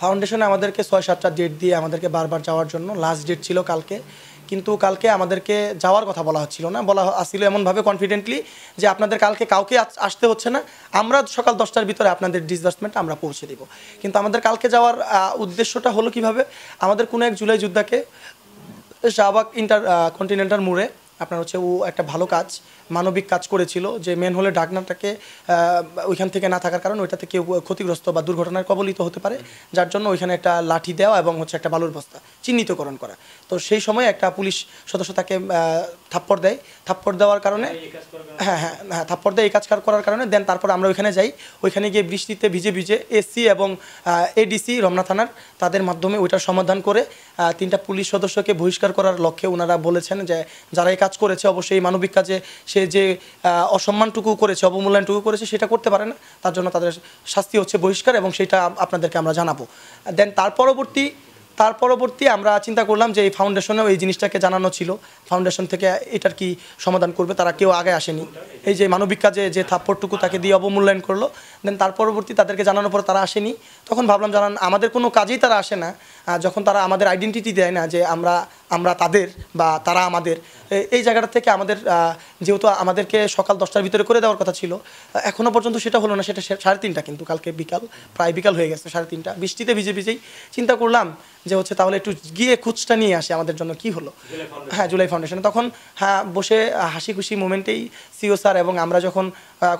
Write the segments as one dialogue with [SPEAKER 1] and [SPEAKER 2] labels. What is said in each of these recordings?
[SPEAKER 1] ফাউন্ডেশনে আমাদেরকে ৬-৭টা ডেট দিয়ে আমাদেরকে বারবার যাওয়ার জন্য, লাস্ট ডেট ছিল কালকে, কিন্তু কালকে আমাদেরকে যাওয়ার কথা বলা হচ্ছিল না, বলা আসছিল এমনভাবে কনফিডেন্টলি যে আপনাদের কালকে কাউকে আসতে হচ্ছে না, আমরা সকাল 10টার ভিতরে আপনাদের ডিসবার্সমেন্ট আমরা পৌঁছে দেব। কিন্তু আমাদের কালকে যাওয়ার উদ্দেশ্যটা হলো কিভাবে, আমাদের কোনো এক জুলাই যোদ্ধাকে শাহবাগ কন্টিনেন্টাল মোড়ে আপনার হচ্ছে ও একটা ভালো কাজ, মানবিক কাজ করেছিল, যে মেন হলে ডাকনাটাকে ওইখান থেকে না থাকার কারণে ওইটাতে কেউ ক্ষতিগ্রস্ত বা দুর্ঘটনার কবলিত হতে পারে, যার জন্য ওইখানে একটা লাঠি দেওয়া এবং হচ্ছে একটা বালুর বস্তা চিহ্নিতকরণ করা। তো সেই সময় একটা পুলিশ সদস্য তাকে থাপ্পড় দেয়, থাপ্পড় দেওয়ার কারণে হ্যাঁ থাপ্পড় দেয় এই কাজ করার কারণে। দেন তারপর আমরা ওইখানে যাই, ওইখানে গিয়ে বৃষ্টিতে ভিজে ভিজে এসসি এবং এডিসি রমনা থানার তাদের মাধ্যমে ওইটার সমাধান করে 3টা পুলিশ সদস্যকে বহিষ্কার করার লক্ষ্যে ওনারা বলেছেন যে যারা এই কাজ করেছে অবশ্যই এই মানবিক কাজে সে যে অসম্মানটুকু করেছে, অবমূল্যায়নটুকু করেছে সেটা করতে পারে না, তার জন্য তাদের শাস্তি হচ্ছে বহিষ্কার, এবং সেটা আপনাদেরকে আমরা জানাবো। দেন তার পরবর্তী আমরা চিন্তা করলাম যে এই ফাউন্ডেশনেও এই জিনিসটাকে জানানো ছিল, ফাউন্ডেশন থেকে এটার কি সমাধান করবে, তারা কেউ আগে আসেনি, এই যে মানবিক কাজে যে থাপ্পড়টুকু তাকে দিয়ে অবমূল্যায়ন করলো। দেন তার পরবর্তী তাদেরকে জানানোর পর তারা আসেনি, তখন ভাবলাম জানান আমাদের কোনো কাজেই তারা আসে না, যখন তারা আমাদের আইডেন্টিটি দেয় না যে আমরা তাদের বা তারা আমাদের, এই জায়গাটা থেকে আমাদের যেহেতু আমাদেরকে সকাল 10টার ভিতরে করে দেওয়ার কথা ছিল, এখনও পর্যন্ত সেটা হলো না, সেটা 3:30 কিন্তু কালকে প্রায় বিকাল হয়ে গেছে 3:30, বৃষ্টিতে ভিজে ভিজেই চিন্তা করলাম যে হচ্ছে তাহলে একটু গিয়ে খোঁজটা নিয়ে আসে আমাদের জন্য কি হলো। হ্যাঁ, জুলাই ফাউন্ডেশনে তখন বসে হাসি খুশি মোমেন্টেই সিও স্যার এবং আমরা যখন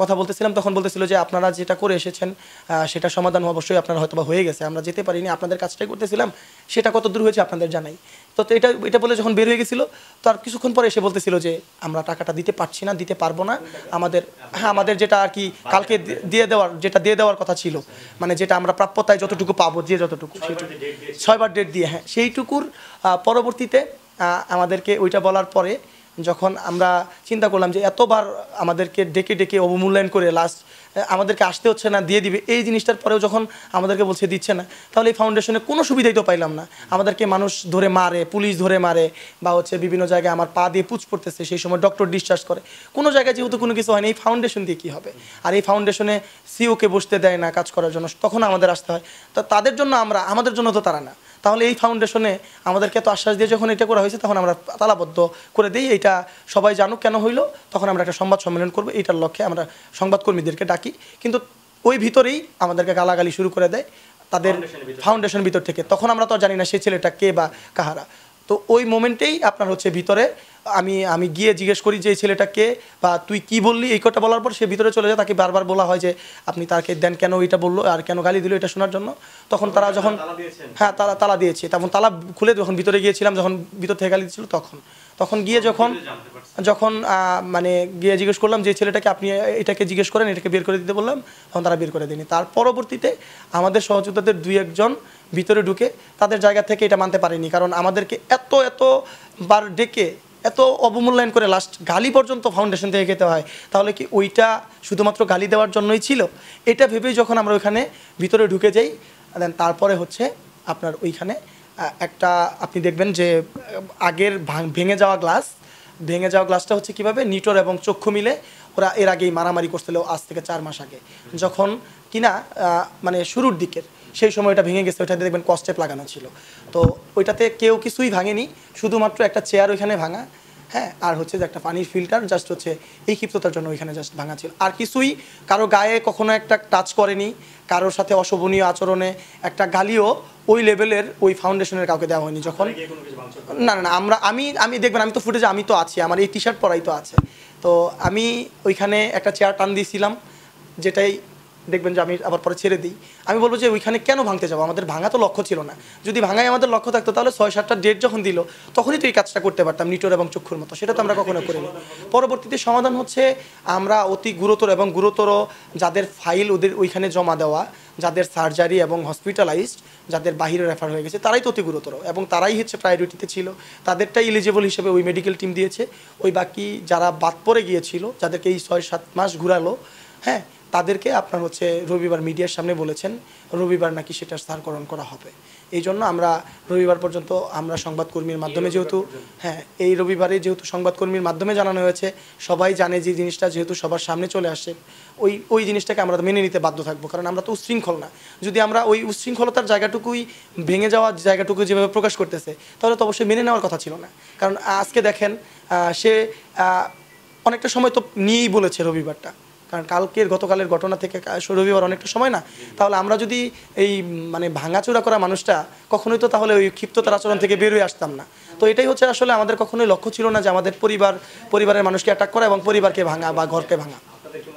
[SPEAKER 1] কথা বলতেছিলাম তখন বলতেছিল যে আপনারা যেটা করে এসেছেন সেটা সমাধান অবশ্যই আপনারা হয়তো বা হয়ে গেছে, আমরা যেতে পারিনি, আপনাদের কাজটাই করতেছিলাম, সেটা কত দূর হয়েছে আপনাদের জানাই। তো এটা বলে যখন বের হয়ে গেছিলো, তো আর কিছুক্ষণ পরে এসে বলতেছিল যে আমরা টাকাটা দিতে পারছি না, দিতে পারবো না, আমাদের যেটা আর কি কালকে দিয়ে দেওয়ার কথা ছিল, মানে যেটা আমরা প্রাপ্যতায় যতটুকু পাবো, যে যতটুকু 6বার ডেট দিয়ে, হ্যাঁ সেইটুকুর পরবর্তীতে আমাদেরকে ওইটা বলার পরে যখন আমরা চিন্তা করলাম যে এতবার আমাদেরকে ডেকে ডেকে অবমূল্যায়ন করে লাস্ট আমাদেরকে আসতে হচ্ছে না, দিয়ে দিবে, এই জিনিসটার পরেও যখন আমাদেরকে বলছে দিচ্ছে না, তাহলে এই ফাউন্ডেশনে কোনো সুবিধাই তো পাইলাম না। আমাদেরকে মানুষ ধরে মারে, পুলিশ ধরে মারে, বা হচ্ছে বিভিন্ন জায়গায় আমার পা দিয়ে পুঁজ পড়তেছে, সেই সময় ডক্টর ডিসচার্জ করে, কোনো জায়গায় যেহেতু কোনো কিছু হয়নি, এই ফাউন্ডেশন দিয়ে কী হবে? আর এই ফাউন্ডেশনে সিওকে বসতে দেয় না কাজ করার জন্য, তখন আমাদের আসতে হয়। তো তাদের জন্য আমাদের জন্য তো তারা না, তাহলে এই ফাউন্ডেশনে আমাদেরকে তো আশ্বাস দিয়ে যখন এটা করা হয়েছে তখন আমরা তালাবদ্ধ করে দিই, এটা সবাই জানুক কেন হইলো, তখন আমরা একটা সংবাদ সম্মেলন করবো, এইটার লক্ষ্যে আমরা সংবাদকর্মীদেরকে ডাকি, কিন্তু ওই ভিতরেই আমাদেরকে গালাগালি শুরু করে দেয় তাদের ফাউন্ডেশন ভিতর থেকে। তখন আমরা তো জানি না সেই ছেলেটা কে বা কাহারা। তো ওই মোমেন্টেই আপনার হচ্ছে ভিতরে আমি গিয়ে জিজ্ঞেস করি যে এই ছেলেটা কে বা তুই কি বললি, এই কথা বলার পর সে ভিতরে চলে যায়, তাকে বারবার বলা হয় যে আপনি তাকে দেন কেন, এটা বললো আর কেন গালি দিল এটা শোনার জন্য। তখন তারা যখন তালা দিয়েছে, তখন তালা খুলে যখন ভিতরে গিয়েছিলাম, যখন ভিতর থেকে গালি দিচ্ছিল, তখন গিয়ে যখন মানে গিয়ে জিজ্ঞেস করলাম যে ছেলেটাকে আপনি এটাকে জিজ্ঞেস করেন, এটাকে বের করে দিতে বললাম, তখন তারা বের করে দেয়নি। তার পরবর্তীতে আমাদের সহযোদ্ধাদের 2-1 ভিতরে ঢুকে তাদের জায়গা থেকে এটা মানতে পারেনি, কারণ আমাদেরকে এতবার ডেকে এত অবমূল্যায়ন করে লাস্ট গালি পর্যন্ত ফাউন্ডেশন থেকে খেতে হয়, তাহলে কি ওইটা শুধুমাত্র গালি দেওয়ার জন্যই ছিল? এটা ভেবেই যখন আমরা ওইখানে ভিতরে ঢুকে যাই, দেন তারপরে হচ্ছে আপনার ওইখানে একটা আপনি দেখবেন যে আগের ভেঙে যাওয়া গ্লাসটা হচ্ছে কীভাবে নিটোর এবং চক্ষু মিলে ওরা এর আগেই মারামারি করছিল, আজ থেকে 4 মাস আগে, যখন কিনা মানে শুরুর দিকের সেই সময় এটা ভেঙে গেছে, ওইটাতে দেখবেন কস্টেপ লাগানো ছিল। তো ওইটাতে কেউ কিছুই ভাঙেনি, শুধুমাত্র একটা চেয়ার ওইখানে ভাঙা, হ্যাঁ, আর হচ্ছে যে একটা পানির ফিল্টার জাস্ট হচ্ছে এই ক্ষিপ্ততার জন্য ওইখানে জাস্ট ভাঙা ছিল, আর কিছুই কারো গায়ে কখনো একটা টাচ করেনি, কারোর সাথে অশোভনীয় আচরণে একটা গালিও ওই লেভেলের ওই ফাউন্ডেশনের কাউকে দেওয়া হয়নি। যখন না আমি দেখবেন, আমি তো ফুটেজে আমি তো আছি, আমার এই টি শার্ট পরাই তো আছে, তো আমি ওইখানে একটা চেয়ার টান দিয়েছিলাম, যেটাই দেখবেন যে আমি আবার পরে ছেড়ে দিই। আমি বলবো যে ওইখানে কেন ভাঙতে যাবো, আমাদের ভাঙা তো লক্ষ্য ছিল না, যদি ভাঙাই আমাদের লক্ষ্য থাকতো তাহলে 6-7টা ডেট যখন দিল তখনই তো এই কাজটা করতে পারতাম নিটোর এবং চক্ষুর মতো, সেটা তো আমরা কখনো করিনি। পরবর্তীতে সমাধান হচ্ছে আমরা অতি গুরুতর যাদের ফাইল ওদের ওইখানে জমা দেওয়া, যাদের সার্জারি এবং হসপিটালাইজড, যাদের বাহিরে রেফার হয়ে গেছে, তারাই তো অতি গুরুতর এবং তারাই হচ্ছে প্রায়োরিটিতে ছিল, তাদেরটাই এলিজিবল হিসেবে ওই মেডিকেল টিম দিয়েছে। ওই বাকি যারা বাদ পড়ে গিয়েছিল, যাদেরকে এই 6-7 মাস ঘুরালো, হ্যাঁ, তাদেরকে আপনার হচ্ছে রবিবার মিডিয়ার সামনে বলেছেন রবিবার নাকি সেটা স্থানান্তরণ করা হবে। এই জন্য আমরা রবিবার পর্যন্ত আমরা সংবাদকর্মীর মাধ্যমে যেহেতু এই রবিবারে যেহেতু সংবাদকর্মীর মাধ্যমে জানানো হয়েছে, সবাই জানে যে জিনিসটা যেহেতু সবার সামনে চলে আসছে, ওই জিনিসটাকে আমরা মেনে নিতে বাধ্য থাকবো। কারণ আমরা তো উচ্ছৃঙ্খল না। যদি আমরা ওই উচ্ছৃঙ্খলতার জায়গাটুকুই ভেঙে যাওয়ার জায়গাটুকু যেভাবে প্রকাশ করতেছে, তাহলে তো অবশ্যই মেনে নেওয়ার কথা ছিল না। কারণ আজকে দেখেন সে অনেকটা সময় তো নিয়েই বলেছে রবিবারটা, কারণ গতকালের ঘটনা থেকে রবিবার অনেকটা সময় না। তাহলে আমরা যদি এই মানে ভাঙাচোরা করা মানুষটা কখনোই তো তাহলে ওই ক্ষিপ্ততার আচরণ থেকে বেরোয় আসতাম না। তো এটাই হচ্ছে আসলে আমাদের কখনোই লক্ষ্য ছিল না যে আমাদের পরিবারের মানুষকে অ্যাটাক করা এবং পরিবারকে ভাঙা বা ঘরকে ভাঙা।